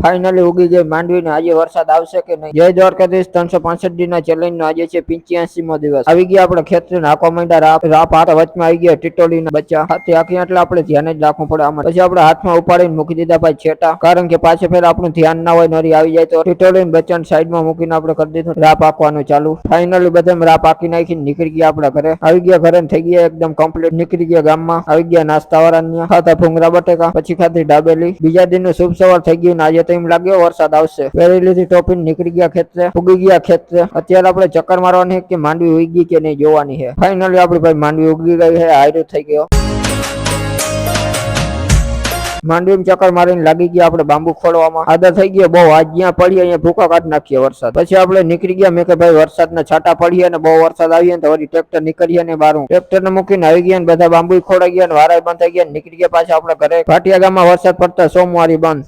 Finally ઉગી ગઈ માંડવી ને આજે વરસાદ આવશે કે નહીં? જય દ્વારકાધીશ 365 દિનના ચેલેન્જ નો આજે છે 85મો દિવસ। આવી ગયા આપણે ખેતરે નાખવા માંડ્યા રાપ હાથ વચમાં આવી ગયા ટીટોડી ના બચ્ચા હાથે આખી એટલે આપણે ધ્યાન જ રાખવું પડે આમાં। પછી આપણે હાથમાં ઉપાડીને મૂકી દીધા ભાઈ છેટા, કારણ કે પાછે ફેર આપણું ધ્યાન ના હોય નરી આવી જાય તો ટીટોડી બચ્ચાને સાઈડમાં મૂકીને આપણે કરી દીધું રાપ આંકવાનું ચાલુ। ફાઇનલી બધા રાપ આંકી નાખીને નીકળી ગયા આપણા ઘરે। આવી ગયા ઘરે થઈ ગયા એકદમ કમ્પ્લીટ, નીકળી ગયા ગામમાં। આવી ગયા નાસ્તા વાળા ખાતા ભૂંગળા બટેકા, પછી ખાધી ડાબેલી। બીજા દિનનું શુભ સવાર થઈ ગયું ને આજે તો એમ લાગ્યો વરસાદ આવશે। પહેરી લીધી ટોપી, નીકળી ગયા ખેતરે, ઉગી ગયા ખેતરે। અત્યારે આપણે ચક્કર મારવાની કે માંડવી ઉગી કે નહીં જોવાની છે। ફાઇનલી આપડી ભાઈ માંડવી ઉગી ગઈ છે, હાયરો થઈ ગયો। માંડવીમાં ચક્કર મારીને લાગી ગયા આપણે બાંબુ ખોડવામાં, આદા થઈ ગયા બહુ। આજ જ્યાં પડી અહીંયા ભૂકા કાઢી નાખીએ વરસાદ। પછી આપણે નીકળી ગયા, મેં કે ભાઈ વરસાદના છાંટા પડીએ અને બહુ વરસાદ આવીએ ને તો વળી ટ્રેક્ટર નીકળીએ ને બારું ટ્રેક્ટર ને મૂકીને આવી ગયા ને બધા બાંબુ ખોડાઈ ગયા ને વારાય બંધ થઈ ગયા, નીકળી ગયા પાછા આપણે ઘરે। ભાટિયા ગામમાં વરસાદ પડતા સોમવારી બંધ।